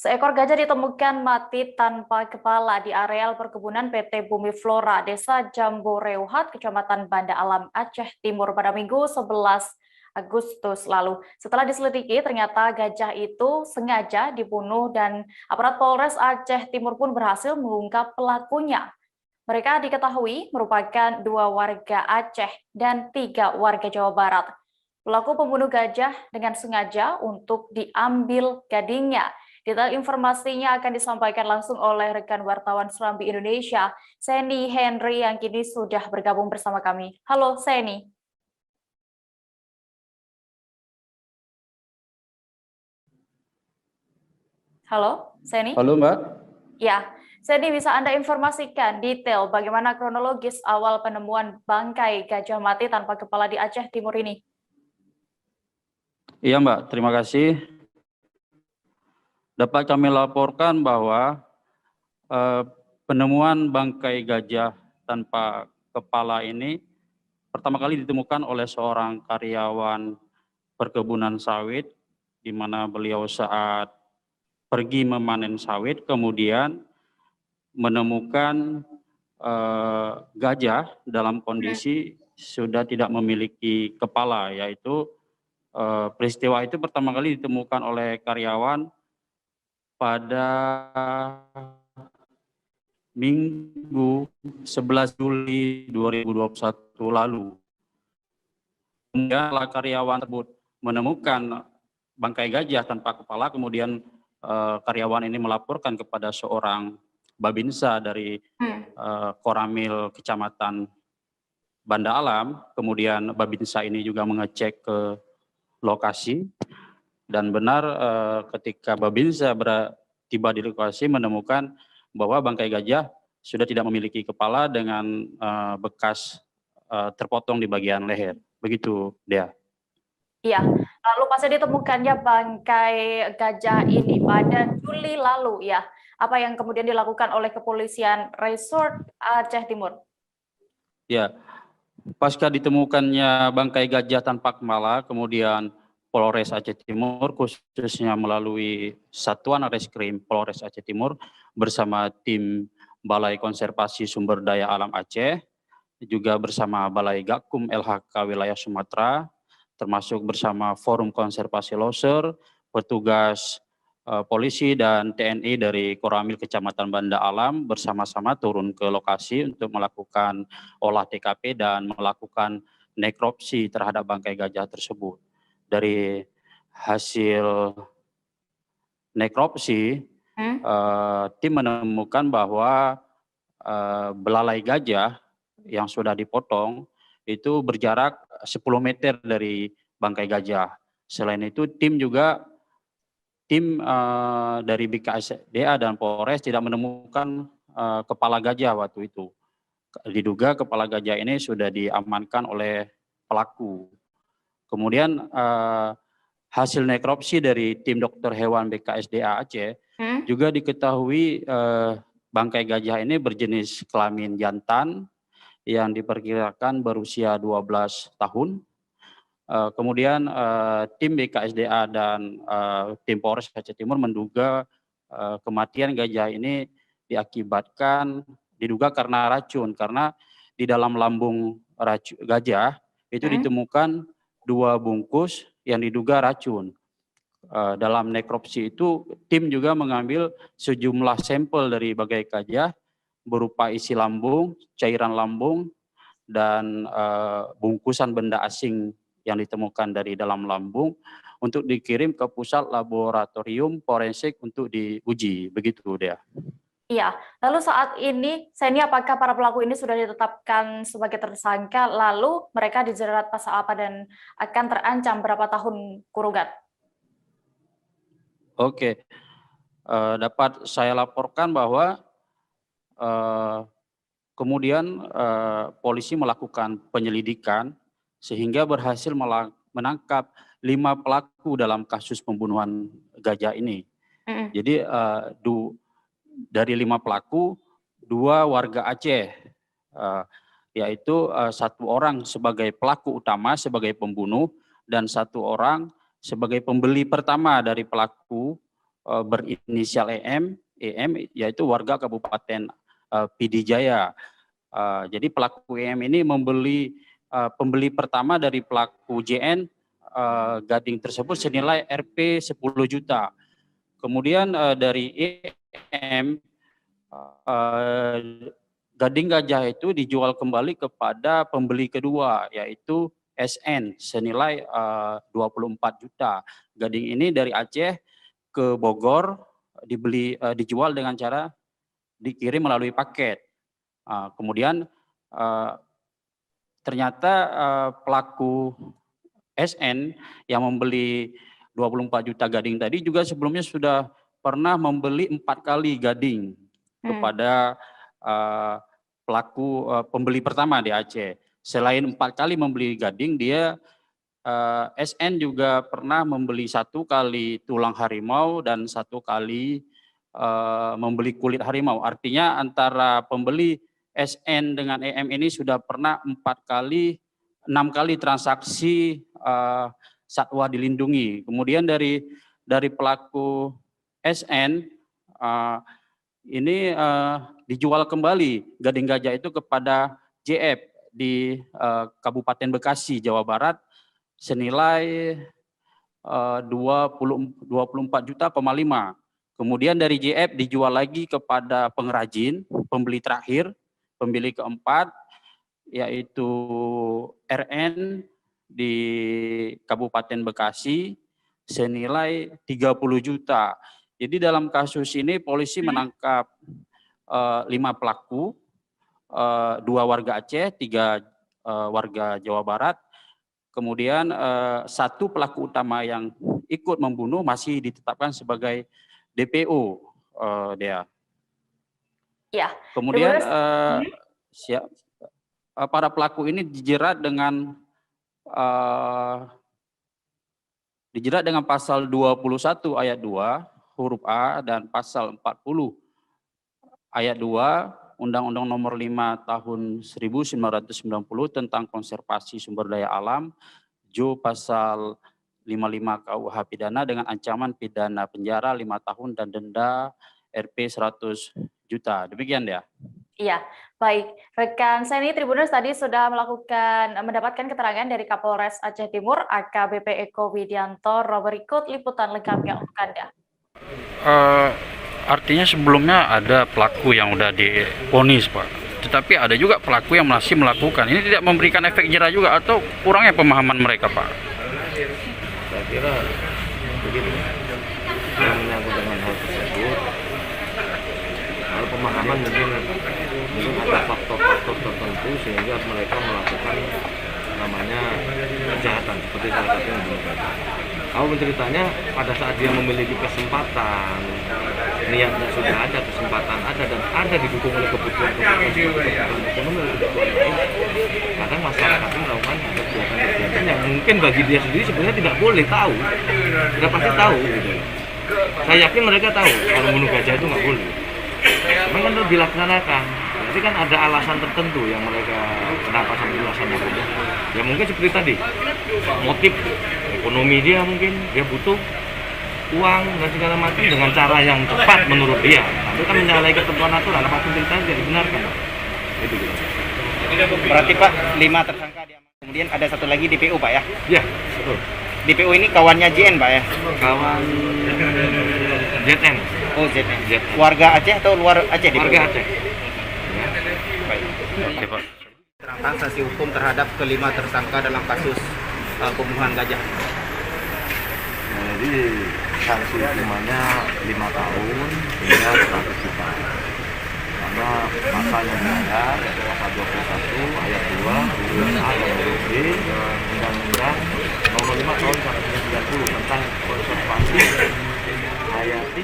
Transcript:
Seekor gajah ditemukan mati tanpa kepala di areal perkebunan PT Bumi Flora, Desa Jamboreuhat, Kecamatan Banda Alam, Aceh Timur pada Minggu 11 Agustus lalu. Setelah diselidiki, ternyata gajah itu sengaja dibunuh dan aparat Polres Aceh Timur pun berhasil mengungkap pelakunya. Mereka diketahui merupakan 2 warga Aceh dan 3 warga Jawa Barat. Pelaku pembunuh gajah dengan sengaja untuk diambil gadingnya. Detail informasinya akan disampaikan langsung oleh rekan wartawan Serambi Indonesia, Seni Henry, yang kini sudah bergabung bersama kami. Halo Seni. Halo Seni. Halo Mbak. Ya, Seni, bisa Anda informasikan detail bagaimana kronologis awal penemuan bangkai gajah mati tanpa kepala di Aceh Timur ini? Iya Mbak, terima kasih. Dapat kami laporkan bahwa penemuan bangkai gajah tanpa kepala ini pertama kali ditemukan oleh seorang karyawan perkebunan sawit, di mana beliau saat pergi memanen sawit kemudian menemukan gajah dalam kondisi sudah tidak memiliki kepala, yaitu peristiwa itu pertama kali ditemukan oleh karyawan pada Minggu 11 Juli 2021 lalu. Kemudian karyawan tersebut menemukan bangkai gajah tanpa kepala, kemudian karyawan ini melaporkan kepada seorang babinsa dari Koramil Kecamatan Banda Alam. Kemudian babinsa ini juga mengecek ke lokasi, dan benar ketika babinsa tiba di lokasi menemukan bahwa bangkai gajah sudah tidak memiliki kepala dengan bekas terpotong di bagian leher. Begitu, Dea. Iya, lalu pasca ditemukannya bangkai gajah ini pada Juli lalu, ya, apa yang kemudian dilakukan oleh kepolisian Resort Aceh Timur? Ya, pasca ditemukannya bangkai gajah tanpa kepala, kemudian Polres Aceh Timur khususnya melalui Satuan Reskrim Polres Aceh Timur bersama tim Balai Konservasi Sumber Daya Alam Aceh, juga bersama Balai Gakum LHK Wilayah Sumatera, termasuk bersama Forum Konservasi Loser, petugas polisi dan TNI dari Koramil Kecamatan Banda Alam bersama-sama turun ke lokasi untuk melakukan olah TKP dan melakukan nekropsi terhadap bangkai gajah tersebut. Dari hasil nekropsi, tim menemukan bahwa belalai gajah yang sudah dipotong itu berjarak 10 meter dari bangkai gajah. Selain itu tim dari BKSDA dan Polres tidak menemukan kepala gajah waktu itu. Diduga kepala gajah ini sudah diamankan oleh pelaku. Kemudian hasil nekropsi dari tim dokter hewan BKSDA Aceh juga diketahui bangkai gajah ini berjenis kelamin jantan yang diperkirakan berusia 12 tahun. Kemudian tim BKSDA dan tim Polres Aceh Timur menduga kematian gajah ini diduga karena racun, karena di dalam lambung gajah itu ditemukan 2 bungkus yang diduga racun. Dalam nekropsi itu tim juga mengambil sejumlah sampel dari bangkai gajah berupa isi lambung, cairan lambung, dan bungkusan benda asing yang ditemukan dari dalam lambung untuk dikirim ke pusat laboratorium forensik untuk diuji. Begitu, Dea. Iya, lalu saat ini, Seni, apakah para pelaku ini sudah ditetapkan sebagai tersangka, lalu mereka dijerat pasal apa dan akan terancam berapa tahun kurungan? Oke, dapat saya laporkan bahwa kemudian polisi melakukan penyelidikan sehingga berhasil menangkap 5 pelaku dalam kasus pembunuhan gajah ini. Jadi dari 5 pelaku, 2 warga Aceh, yaitu 1 orang sebagai pelaku utama, sebagai pembunuh, dan 1 orang sebagai pembeli pertama dari pelaku berinisial EM yaitu warga Kabupaten PD Jaya. Jadi pelaku EM ini pembeli pertama dari pelaku JN gading tersebut senilai Rp 10 juta. Kemudian dari EM gading gajah itu dijual kembali kepada pembeli kedua yaitu SN senilai 24 juta. Gading ini dari Aceh ke Bogor dijual dengan cara dikirim melalui paket. Kemudian ternyata pelaku SN yang membeli 24 juta gading tadi juga sebelumnya sudah pernah membeli 4 kali gading kepada pelaku pembeli pertama di Aceh. Selain 4 kali membeli gading, dia SN juga pernah membeli 1 kali tulang harimau dan 1 kali membeli kulit harimau. Artinya antara pembeli SN dengan EM ini sudah pernah 6 kali transaksi satwa dilindungi. Kemudian dari pelaku SN ini dijual kembali gading gajah itu kepada JF di Kabupaten Bekasi, Jawa Barat senilai 24,5 juta. Kemudian dari JF dijual lagi kepada pengrajin, pembeli terakhir, pembeli keempat yaitu RN di Kabupaten Bekasi senilai 30 juta. Jadi dalam kasus ini polisi menangkap 5 pelaku, 2 warga Aceh, 3 warga Jawa Barat. Kemudian 1 pelaku utama yang ikut membunuh masih ditetapkan sebagai DPO, Dea. Ya. Kemudian para pelaku ini dijerat dengan pasal 21 ayat 2 huruf A dan pasal 40 ayat 2 Undang-Undang Nomor 5 Tahun 1990 tentang konservasi sumber daya alam, Jo pasal 55 KUH pidana dengan ancaman pidana penjara 5 tahun dan denda Rp 100 juta. Demikian ya. Iya, baik. Rekan saya ini Tribuners tadi sudah mendapatkan keterangan dari Kapolres Aceh Timur, AKBP Eko Widianto. Berikut liputan lengkapnya untuk Anda. Artinya sebelumnya ada pelaku yang udah divonis, Pak. Tetapi ada juga pelaku yang masih melakukan. Ini tidak memberikan efek jera juga atau kurangnya pemahaman mereka, Pak? Saya kira begini, yang menyangkut dengan hal tersebut, hal pemahaman mungkin ada faktor-faktor tertentu sehingga mereka melakukan namanya kejahatan seperti salah satu yang dilakukan. Kalau menceritanya pada saat dia memiliki kesempatan, niatnya sudah ada, kesempatan ada dan ada didukung oleh kebutuhan ekonomi oleh kebutuhan lain, kadang masyarakat melakukan kegiatan-kegiatan yang mungkin bagi dia sendiri sebenarnya tidak boleh tahu, tidak pasti tahu. Gitu. Saya yakin mereka tahu kalau bunuh gajah itu nggak boleh. Memang kan harus dilaksanakan. Berarti kan ada alasan tertentu yang mereka kenapa sampai dilaksanakan. Ya mungkin seperti tadi, motif ekonomi dia mungkin dia butuh uang dan segala macam dengan cara yang cepat menurut dia. Tapi kan menyalahi ketentuan aturan, apapun ceritanya tidak dibenarkan. Itu gitu. Berarti Pak 5 tersangka diamankan. Kemudian ada 1 lagi DPO Pak ya? Ya, betul. DPO ini kawannya JN Pak ya? Kawan ZN. Oh ZN. Warga Aceh atau luar Aceh? DPO? Warga Aceh. Ya. Baik. Oke, Pak. Terangkan sanksi hukum terhadap kelima tersangka dalam kasus pembunuhan gajah. Jadi sanksi hukumannya 5 tahun hingga 100 juta. Karena pasal yang dilanggar yaitu pasal 21 ayat 2 huruf A dan huruf B Undang-Undang Nomor 5 Tahun 1990 tentang konservasi hayati